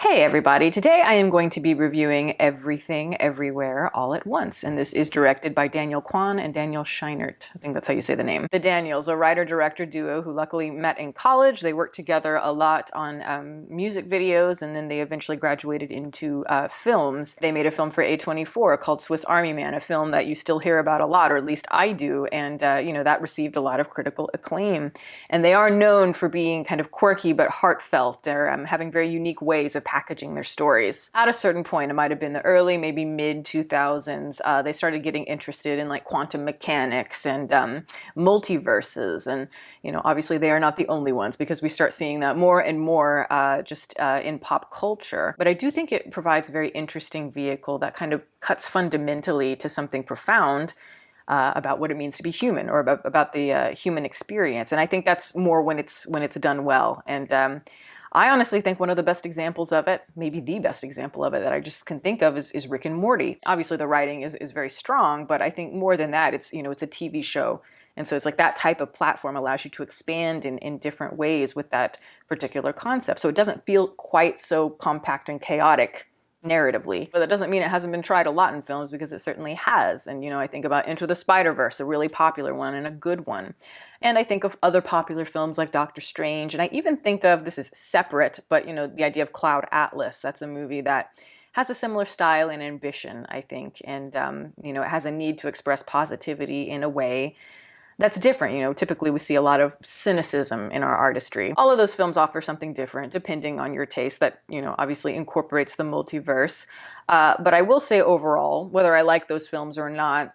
Hey everybody, today I am going to be reviewing Everything Everywhere All at Once, and this is directed by Daniel Kwan and Daniel Scheinert. I think that's how you say the name. The Daniels, a writer-director duo who luckily met in college. They worked together a lot on music videos, and then they eventually graduated into films. They made a film for A24 called Swiss Army Man, a film that you still hear about a lot, or at least I do, and that received a lot of critical acclaim. And they are known for being kind of quirky but heartfelt. They're having very unique ways of packaging their stories. At a certain point, it might have been the early, maybe mid 2000s, they started getting interested in like quantum mechanics and multiverses. And, obviously they are not the only ones because we start seeing that more and more in pop culture. But I do think it provides a very interesting vehicle that kind of cuts fundamentally to something profound about what it means to be human, or about the human experience. And I think that's more when it's done well. And I honestly think one of the best examples of it, maybe the best example of it that I just can think of is Rick and Morty. Obviously the writing is very strong, but I think more than that, it's a TV show. And so it's like that type of platform allows you to expand in different ways with that particular concept. So it doesn't feel quite so compact and chaotic narratively. But that doesn't mean it hasn't been tried a lot in films, because it certainly has. And, I think about Into the Spider-Verse, a really popular one and a good one. And I think of other popular films like Doctor Strange. And I even think of, this is separate, but, the idea of Cloud Atlas. That's a movie that has a similar style and ambition, I think. And, it has a need to express positivity in a way that's different. Typically we see a lot of cynicism in our artistry. All of those films offer something different depending on your taste that, obviously incorporates the multiverse. But I will say overall, whether I like those films or not,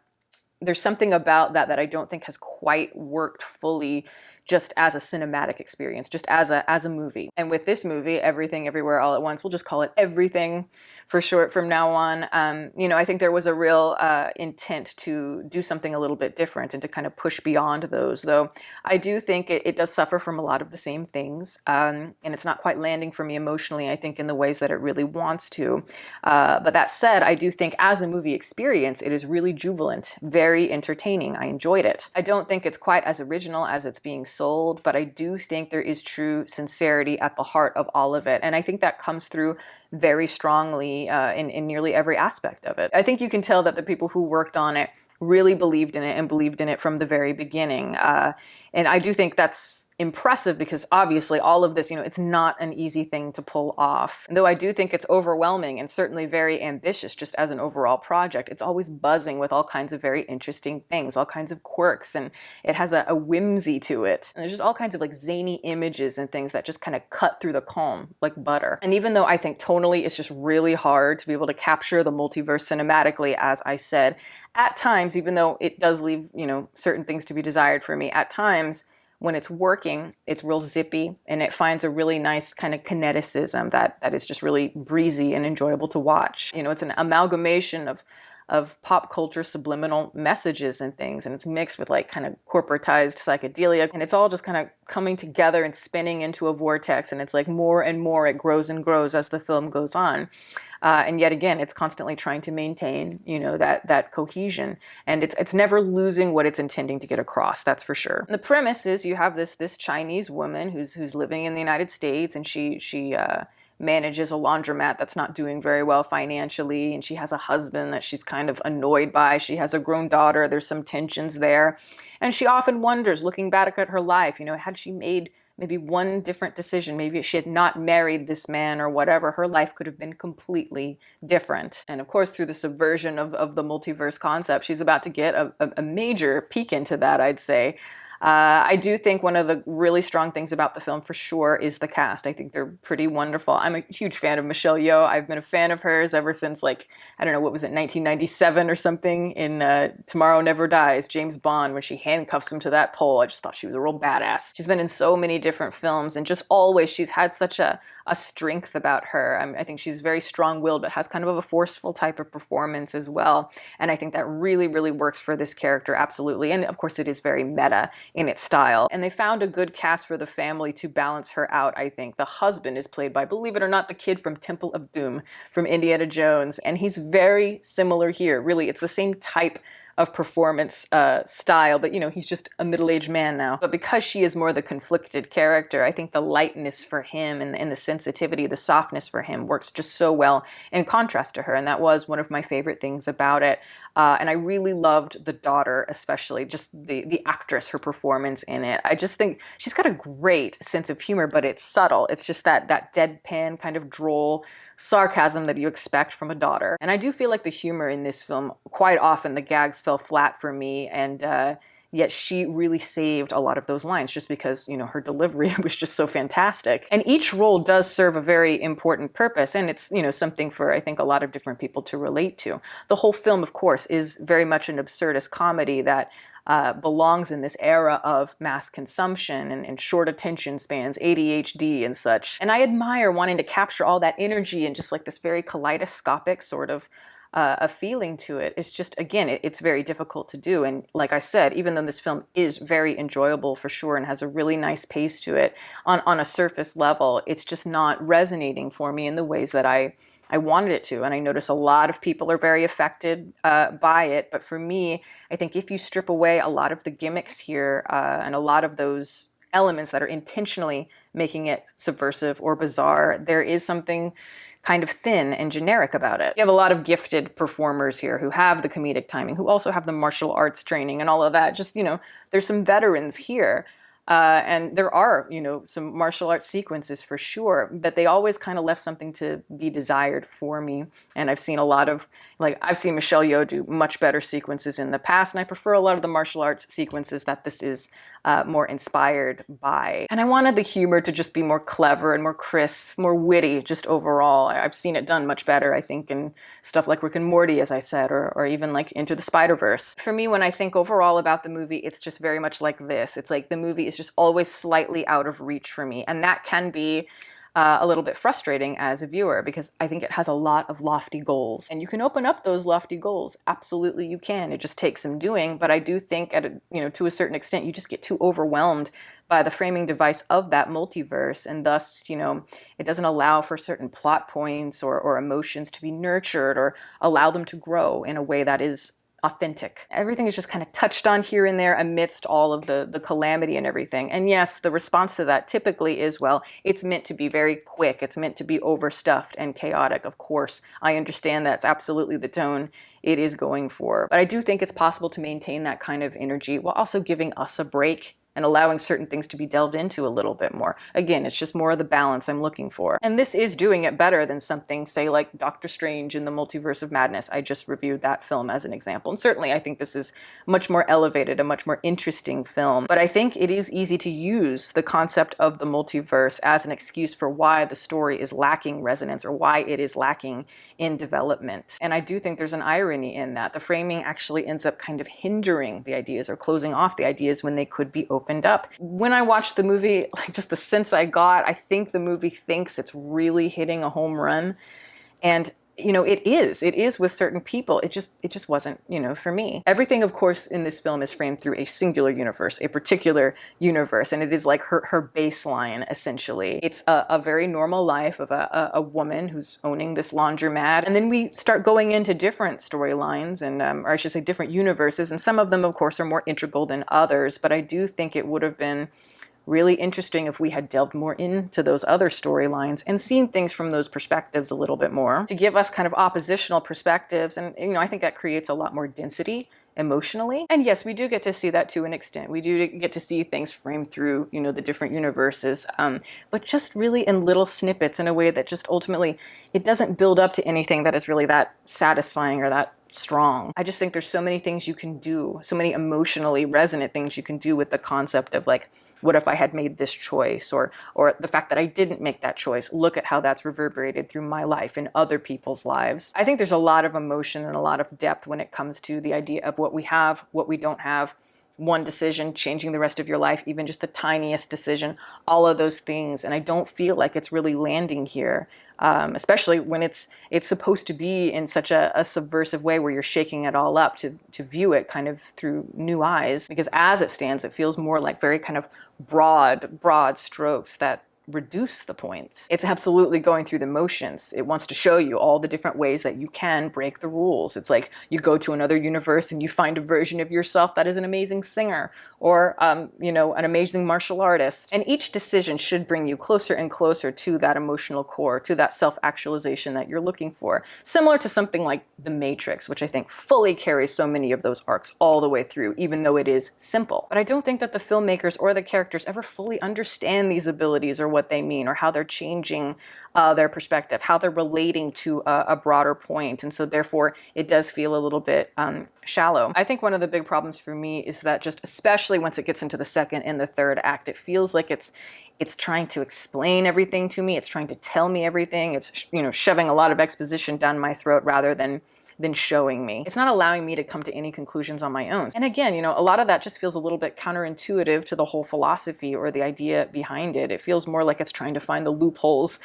there's something about that I don't think has quite worked fully just as a cinematic experience, just as a movie. And with this movie, Everything Everywhere All at Once, we'll just call it Everything for short from now on. I think there was a real intent to do something a little bit different and to kind of push beyond those, though I do think it does suffer from a lot of the same things. And it's not quite landing for me emotionally, I think, in the ways that it really wants to. But that said, I do think as a movie experience, it is really jubilant, very entertaining. I enjoyed it. I don't think it's quite as original as it's being sold, but I do think there is true sincerity at the heart of all of it. And I think that comes through very strongly in nearly every aspect of it. I think you can tell that the people who worked on it really believed in it and believed in it from the very beginning. And I do think that's impressive because obviously all of this, it's not an easy thing to pull off. Though I do think it's overwhelming and certainly very ambitious just as an overall project. It's always buzzing with all kinds of very interesting things, all kinds of quirks, and it has a whimsy to it. And there's just all kinds of like zany images and things that just kind of cut through the calm like butter. And even though I think tonally it's just really hard to be able to capture the multiverse cinematically, as I said, at times, even though it does leave, certain things to be desired for me, at times when it's working, it's real zippy and it finds a really nice kind of kineticism that is just really breezy and enjoyable to watch. It's an amalgamation of pop culture subliminal messages and things, and it's mixed with like kind of corporatized psychedelia, and it's all just kind of coming together and spinning into a vortex, and it's like more and more it grows and grows as the film goes on. And yet again, it's constantly trying to maintain, that cohesion, and it's never losing what it's intending to get across. That's for sure. And the premise is you have this Chinese woman who's living in the United States, and she manages a laundromat that's not doing very well financially, and she has a husband that she's kind of annoyed by. She has a grown daughter. There's some tensions there, and she often wonders, looking back at her life, had she made maybe one different decision, maybe if she had not married this man or whatever, her life could have been completely different. And of course, through the subversion of the multiverse concept, she's about to get a major peek into that, I'd say. I do think one of the really strong things about the film for sure is the cast. I think they're pretty wonderful. I'm a huge fan of Michelle Yeoh. I've been a fan of hers ever since, like, I don't know, what was it, 1997 or something, in Tomorrow Never Dies, James Bond, when she handcuffs him to that pole. I just thought she was a real badass. She's been in so many different films, and just always she's had such a strength about her. I think she's very strong-willed, but has kind of a forceful type of performance as well. And I think that really, really works for this character, absolutely. And of course it is very meta in its style. And they found a good cast for the family to balance her out, I think. The husband is played by, believe it or not, the kid from Temple of Doom, from Indiana Jones. And he's very similar here. Really, it's the same type of performance style, but he's just a middle-aged man now. But because she is more the conflicted character, I think the lightness for him and the sensitivity, the softness for him works just so well in contrast to her, and that was one of my favorite things about it. And I really loved the daughter, especially just the actress, her performance in it. I just think she's got a great sense of humor, but it's subtle. It's just that deadpan kind of droll sarcasm that you expect from a daughter. And I do feel like the humor in this film, quite often the gags fell flat for me, and yet she really saved a lot of those lines just because, her delivery was just so fantastic. And each role does serve a very important purpose, and it's, something for, I think, a lot of different people to relate to. The whole film, of course, is very much an absurdist comedy that belongs in this era of mass consumption and short attention spans, ADHD and such. And I admire wanting to capture all that energy and just like this very kaleidoscopic sort of a feeling to it. It's just, again, it's very difficult to do. And like I said, even though this film is very enjoyable for sure and has a really nice pace to it, on a surface level, it's just not resonating for me in the ways that I wanted it to. And I notice a lot of people are very affected by it. But for me, I think if you strip away a lot of the gimmicks here and a lot of those elements that are intentionally making it subversive or bizarre, there is something kind of thin and generic about it. You have a lot of gifted performers here who have the comedic timing, who also have the martial arts training and all of that. Just, there's some veterans here. And there are, some martial arts sequences for sure, but they always kind of left something to be desired for me. And I've seen a lot of, I've seen Michelle Yeoh do much better sequences in the past, and I prefer a lot of the martial arts sequences that this is more inspired by. And I wanted the humor to just be more clever and more crisp, more witty, just overall. I've seen it done much better, I think, in stuff like Rick and Morty, as I said, or even like Into the Spider-Verse. For me, when I think overall about the movie, it's just very much like this. It's like the movie is just always slightly out of reach for me. And that can be a little bit frustrating as a viewer because I think it has a lot of lofty goals. And you can open up those lofty goals. Absolutely you can. It just takes some doing. But I do think to a certain extent, you just get too overwhelmed by the framing device of that multiverse. And thus, it doesn't allow for certain plot points or emotions to be nurtured or allow them to grow in a way that is authentic. Everything is just kind of touched on here and there amidst all of the calamity and everything. And yes, the response to that typically is, well, it's meant to be very quick. It's meant to be overstuffed and chaotic. Of course, I understand that's absolutely the tone it is going for. But I do think it's possible to maintain that kind of energy while also giving us a break and allowing certain things to be delved into a little bit more. Again, it's just more of the balance I'm looking for. And this is doing it better than something, say, like Doctor Strange in the Multiverse of Madness. I just reviewed that film as an example. And certainly I think this is much more elevated, a much more interesting film. But I think it is easy to use the concept of the multiverse as an excuse for why the story is lacking resonance or why it is lacking in development. And I do think there's an irony in that. The framing actually ends up kind of hindering the ideas or closing off the ideas when they could be opened up. When I watched the movie, just the sense I got, I think the movie thinks it's really hitting a home run. And it is with certain people. It just wasn't, for me. Everything, of course, in this film is framed through a singular universe, a particular universe, and it is like her baseline, essentially. It's a very normal life of a woman who's owning this laundromat, and then we start going into different storylines, and or I should say different universes, and some of them, of course, are more integral than others, but I do think it would have been really interesting if we had delved more into those other storylines and seen things from those perspectives a little bit more to give us kind of oppositional perspectives. And, I think that creates a lot more density emotionally. And yes, we do get to see that to an extent. We do get to see things framed through, the different universes, but just really in little snippets in a way that just ultimately, it doesn't build up to anything that is really that satisfying or that strong. I just think there's so many things you can do, so many emotionally resonant things you can do with the concept of like, what if I had made this choice, or the fact that I didn't make that choice? Look at how that's reverberated through my life and other people's lives. I think there's a lot of emotion and a lot of depth when it comes to the idea of what we have, what we don't have, one decision changing the rest of your life, even just the tiniest decision, all of those things. And I don't feel like it's really landing here, especially when it's supposed to be in such a subversive way where you're shaking it all up to view it kind of through new eyes. Because as it stands, it feels more like very kind of broad strokes that reduce the points. It's absolutely going through the motions. It wants to show you all the different ways that you can break the rules. It's like you go to another universe and you find a version of yourself that is an amazing singer or, you know, an amazing martial artist. And each decision should bring you closer and closer to that emotional core, to that self-actualization that you're looking for. Similar to something like The Matrix, which I think fully carries so many of those arcs all the way through, even though it is simple. But I don't think that the filmmakers or the characters ever fully understand these abilities or what they mean or how they're changing their perspective, how they're relating to a broader point. And so therefore it does feel a little bit shallow. I think one of the big problems for me is that just especially once it gets into the second and the third act, it feels like it's trying to explain everything to me. It's trying to tell me everything. It's, you know, shoving a lot of exposition down my throat rather than showing me. It's not allowing me to come to any conclusions on my own. And again, you know, a lot of that just feels a little bit counterintuitive to the whole philosophy or the idea behind it. It feels more like it's trying to find the loopholes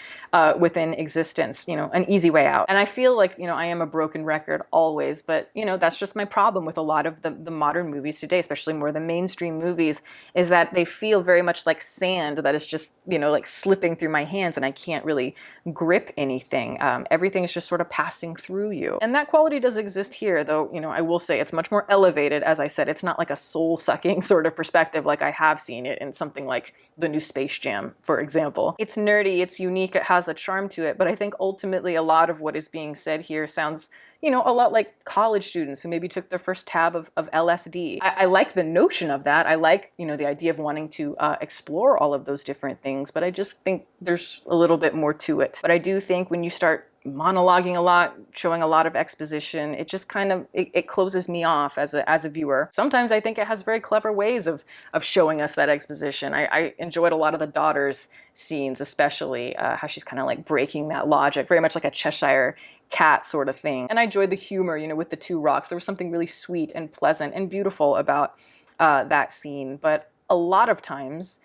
within existence, you know, an easy way out. And I feel like, you know, I am a broken record always, but, you know, that's just my problem with a lot of the modern movies today, especially more the mainstream movies, is that they feel very much like sand that is just, you know, like slipping through my hands and I can't really grip anything. Everything is just sort of passing through you. And that quality does exist here, though, you know, I will say it's much more elevated. As I said, it's not like a soul-sucking sort of perspective like I have seen it in something like the new Space Jam, for example. It's nerdy, it's unique, it has a charm to it, but I think ultimately a lot of what is being said here sounds, you know, a lot like college students who maybe took their first tab of LSD. I like the notion of that. I like, you know, the idea of wanting to explore all of those different things, but I just think there's a little bit more to it. But I do think when you start monologuing a lot, showing a lot of exposition, it just kind of, it closes me off as a viewer. Sometimes I think it has very clever ways of showing us that exposition. I enjoyed a lot of the daughter's scenes, especially how she's kind of like breaking that logic, very much like a Cheshire cat sort of thing. And I enjoyed the humor, you know, with the two rocks. There was something really sweet and pleasant and beautiful about that scene. But a lot of times,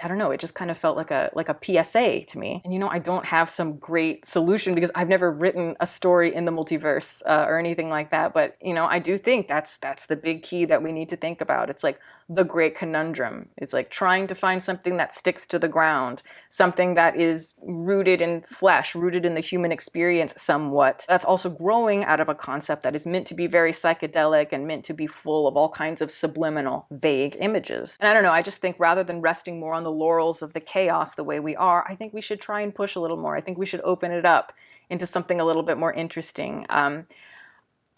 I don't know, it just kind of felt like a PSA to me. And you know, I don't have some great solution because I've never written a story in the multiverse or anything like that. But you know, I do think that's the big key that we need to think about. It's like the great conundrum. It's like trying to find something that sticks to the ground, something that is rooted in flesh, rooted in the human experience somewhat. That's also growing out of a concept that is meant to be very psychedelic and meant to be full of all kinds of subliminal, vague images. And I don't know, I just think rather than resting more on the laurels of the chaos the way we are, I think we should try and push a little more. I think we should open it up into something a little bit more interesting.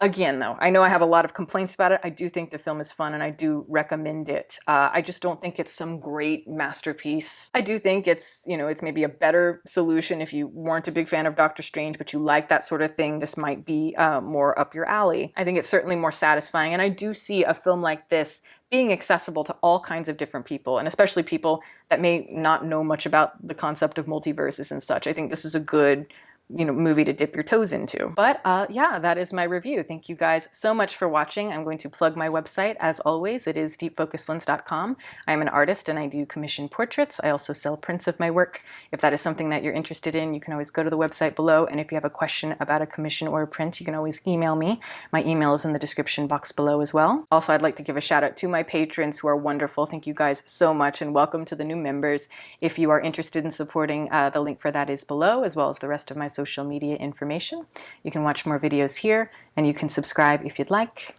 Again, though, I know I have a lot of complaints about it. I do think the film is fun and I do recommend it. I just don't think it's some great masterpiece. I do think it's, you know, it's maybe a better solution if you weren't a big fan of Doctor Strange, but you like that sort of thing. This might be more up your alley. I think it's certainly more satisfying. And I do see a film like this being accessible to all kinds of different people, and especially people that may not know much about the concept of multiverses and such. I think this is a good, you know, movie to dip your toes into. But yeah, that is my review. Thank you guys so much for watching. I'm going to plug my website as always. It is deepfocuslens.com. I'm an artist and I do commission portraits. I also sell prints of my work. If that is something that you're interested in, you can always go to the website below. And if you have a question about a commission or a print, you can always email me. My email is in the description box below as well. Also, I'd like to give a shout out to my patrons who are wonderful. Thank you guys so much and welcome to the new members. If you are interested in supporting, the link for that is below, as well as the rest of my social media information. You can watch more videos here and you can subscribe if you'd like.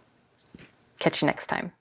Catch you next time.